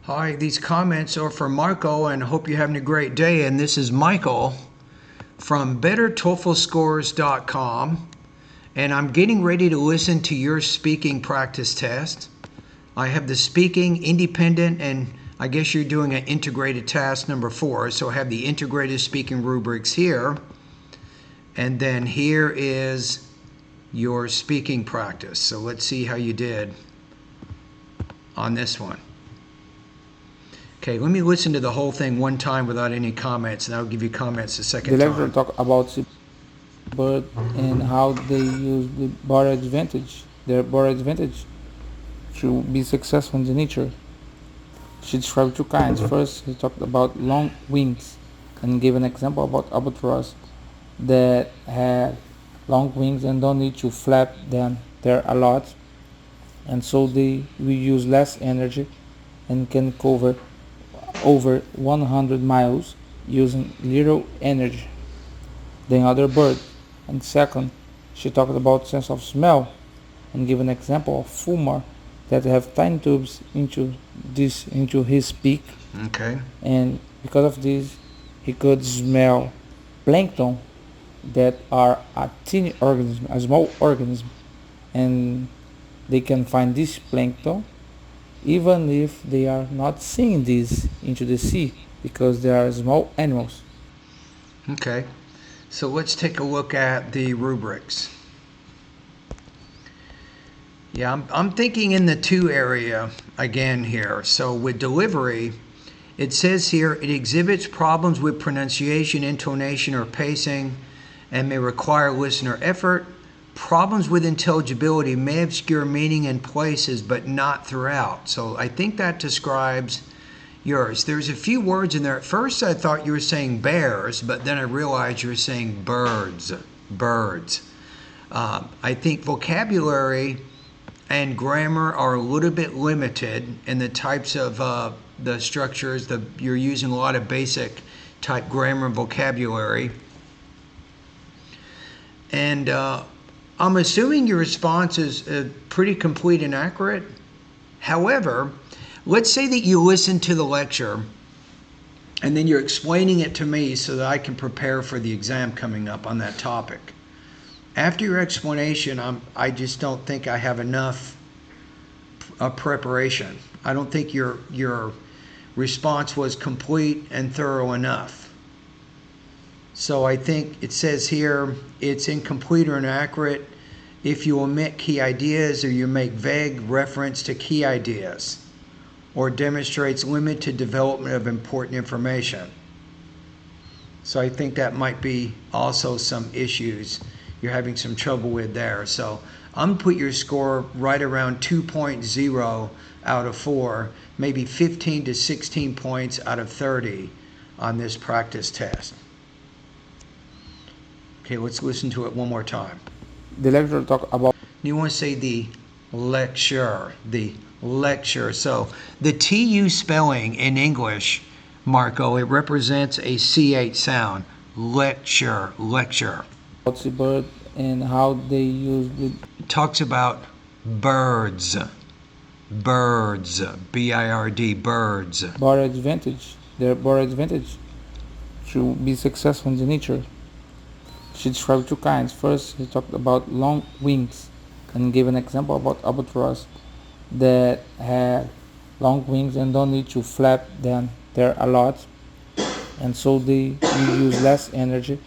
Hi, these comments are for Michael, and hope you're having a great day. And this is Michael from BetterTOEFLScores.com, and I'm getting ready to listen to your speaking practice test. I have the speaking independent, and I guess you're doing an integrated task number 4. So I have the integrated speaking rubrics here, and then here is your speaking practice. So let's see how you did on this one. Okay, let me listen to the whole thing one time without any comments, and I'll give you comments the second The time. lecture talk about bird and how they use the bird advantage, their bird advantage, to be successful in the nature. She described two kinds. First, he talked about long wings and gave an example about albatross that have long wings and don't need to flap them there a lot, and so they will use less energy and can cover over 100 miles using little energy than other birds. And second, she talked about sense of smell and gave an example of fulmar that have tiny tubes into his beak, Okay. and because of this he could smell plankton that are a tiny organism, a small organism, and they can find this plankton even if they are not seeing this into the sea because they are small animals. Okay. So let's take a look at the rubrics. Yeah, I'm thinking in the 2 area again here. So with delivery, it says here it exhibits problems with pronunciation, intonation, or pacing, and may require listener effort. Problems with intelligibility may obscure meaning in places, but not throughout. So I think that describes yours. There's a few words in there. At first I thought you were saying bears, but then I realized you were saying birds. Birds. I think vocabulary and grammar are a little bit limited in the types of the structures. You're using a lot of basic type grammar and vocabulary. And I'm assuming your response is pretty complete and accurate. However, let's say that you listen to the lecture and then you're explaining it to me so that I can prepare for the exam coming up on that topic. After your explanation, I just don't think I have enough preparation. I don't think your response was complete and thorough enough. So I think it says here it's incomplete or inaccurate if you omit key ideas or you make vague reference to key ideas or demonstrates limited development of important information. So I think that might be also some issues you're having some trouble with there. So I'm going to put your score right around 2.0 out of 4, maybe 15 to 16 points out of 30 on this practice test. Okay, let's listen to it one more time. The lecture talk about You want to say the lecture. So the TU spelling in English, Marco, it represents a CH sound. Lecture. the bird and how they use the It talks about birds. B-I-R-D, birds. bird advantage, their bird advantage, to be successful in the nature. She described two kinds. First, he talked about long wings and gave an example about albatross that have long wings and don't need to flap them there a lot, and so they will use less energy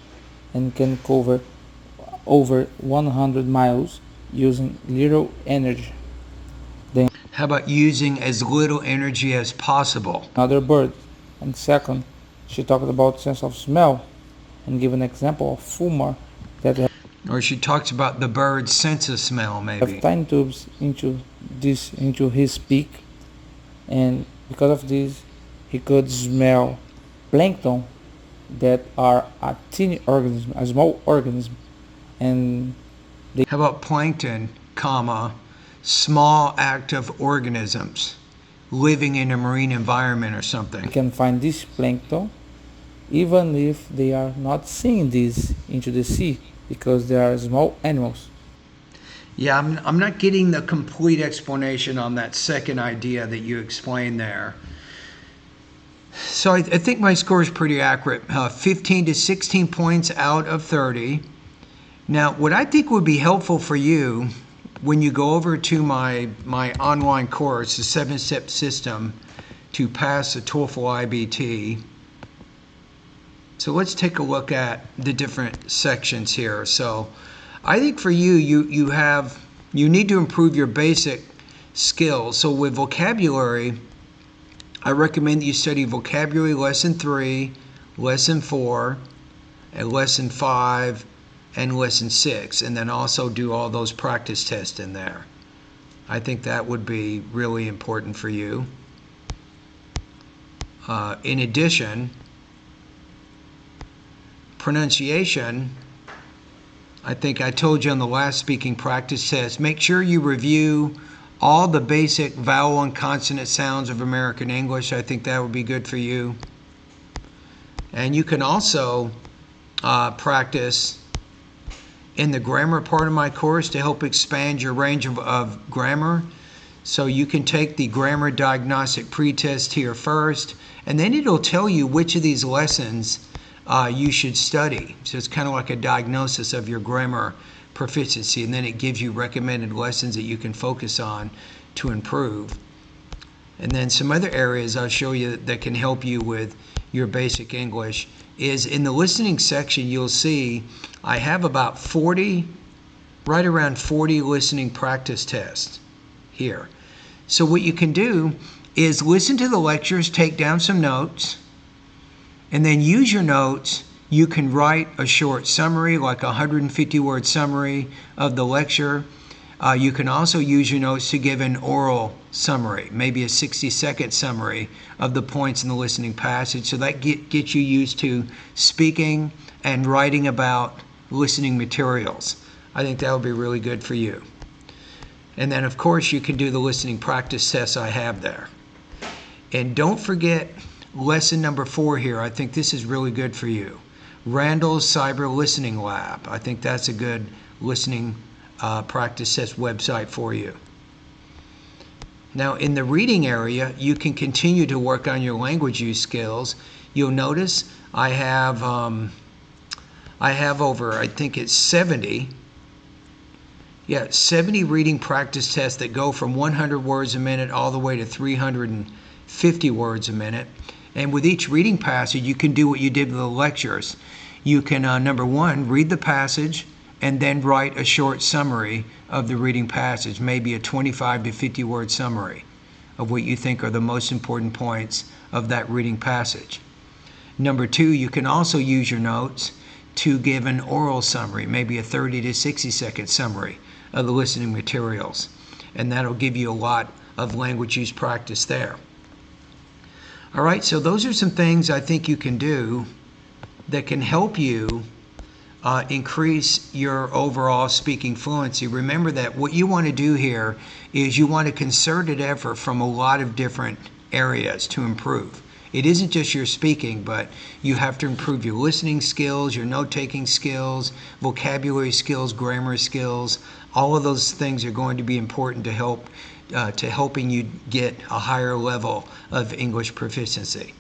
and can cover over 100 miles using little energy than How about using as little energy as possible? other birds. And second, she talked about sense of smell and give an example of fulmar that Or she talks about the bird's sense of smell, maybe. have tiny tubes into his beak, and because of this he could smell plankton that are a tiny organism, a small organism, and How about plankton, small active organisms living in a marine environment or something? they can find this plankton even if they are not seeing this into the sea because they are small animals. Yeah, I'm not getting the complete explanation on that second idea that you explained there. So I think my score is pretty accurate. 15 to 16 points out of 30. Now, what I think would be helpful for you when you go over to my online course, the 7-step system to pass the TOEFL IBT. So let's take a look at the different sections here. So I think for you, you need to improve your basic skills. So with vocabulary, I recommend that you study vocabulary lesson 3, lesson 4, and lesson 5, and lesson 6, and then also do all those practice tests in there. I think that would be really important for you. In addition, pronunciation, I think I told you on the last speaking practice test, make sure you review all the basic vowel and consonant sounds of American English. I think that would be good for you. And you can also practice in the grammar part of my course to help expand your range of grammar. So you can take the grammar diagnostic pretest here first, and then it'll tell you which of these lessons you should study. So it's kind of like a diagnosis of your grammar proficiency, and then it gives you recommended lessons that you can focus on to improve. And then some other areas I'll show you that can help you with your basic English is in the listening section. You'll see I have about 40, right around 40 listening practice tests here. So what you can do is listen to the lectures, take down some notes, and then use your notes. You can write a short summary, like a 150-word summary of the lecture. You can also use your notes to give an oral summary, maybe a 60-second summary of the points in the listening passage. So that gets you used to speaking and writing about listening materials. I think that would be really good for you. And then, of course, you can do the listening practice tests I have there. And don't forget lesson number 4 here. I think this is really good for you. Randall's Cyber Listening Lab. I think that's a good listening practice test website for you. Now, in the reading area, you can continue to work on your language use skills. You'll notice I have over, I think it's 70 reading practice tests that go from 100 words a minute all the way to 350 words a minute. And with each reading passage, you can do what you did with the lectures. You can, number 1, read the passage and then write a short summary of the reading passage, maybe a 25 to 50 word summary of what you think are the most important points of that reading passage. Number 2, you can also use your notes to give an oral summary, maybe a 30 to 60-second summary of the listening materials. And that'll give you a lot of language use practice there. All right, so those are some things I think you can do that can help you increase your overall speaking fluency. Remember that what you want to do here is you want a concerted effort from a lot of different areas to improve. It isn't just your speaking, but you have to improve your listening skills, your note-taking skills, vocabulary skills, grammar skills. All of those things are going to be important to helping you get a higher level of English proficiency.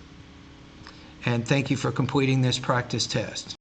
And thank you for completing this practice test.